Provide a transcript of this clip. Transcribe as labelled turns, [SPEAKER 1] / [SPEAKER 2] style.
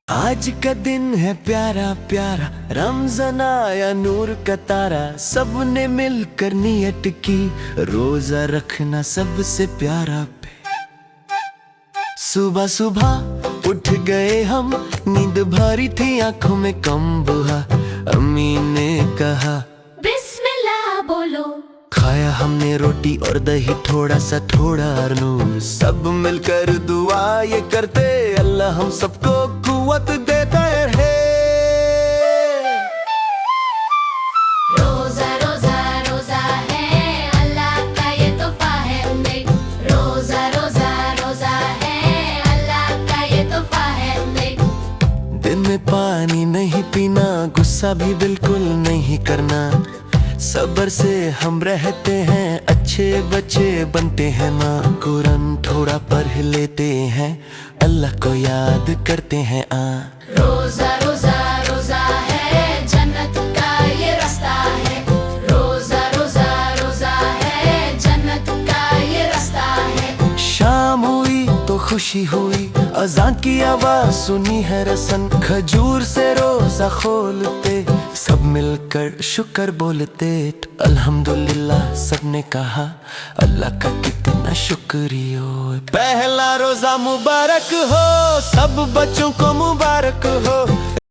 [SPEAKER 1] आज का दिन है प्यारा प्यारा, रमजान आया नूर का तारा। सबने मिलकर नियत की, रोजा रखना सबसे प्यारा पे। सुबह सुबह उठ गए हम, नींद भरी थी आंखों में कम बुहा। अम्मी ने कहा
[SPEAKER 2] बिस्मिल्लाह बोलो।
[SPEAKER 1] खाया हमने रोटी और दही, थोड़ा सा थोड़ा नूर। सब मिलकर दुआ ये करते, अल्लाह हम सबको कुव्वत देता रहे।
[SPEAKER 2] रोजा रोजा रोजा है, अल्लाह का ये तोहफा है हमें। रोजा रोजा रोजा है, अल्लाह का ये तोहफा है हमें।
[SPEAKER 1] दिन में पानी नहीं पीना, गुस्सा भी बिल्कुल नहीं करना। सब्र से हम रहते हैं, अच्छे बच्चे बनते हैं ना। कुरान थोड़ा पढ़ लेते हैं, अल्लाह को याद करते हैं।
[SPEAKER 2] रोजा रोजा रोजा है, जन्नत का ये रास्ता है। रोजा रोजा रोजा है, जन्नत का ये रास्ता है।
[SPEAKER 1] शाम हुई तो खुशी हुई, अज़ान की आवाज सुनी है रसन। खजूर से रोजा खोलते, सब मिलकर शुक्र बोलते। अल्हम्दुलिल्लाह सबने कहा, अल्लाह का कितना शुक्रिया। पहला रोजा मुबारक हो, सब बच्चों को मुबारक हो।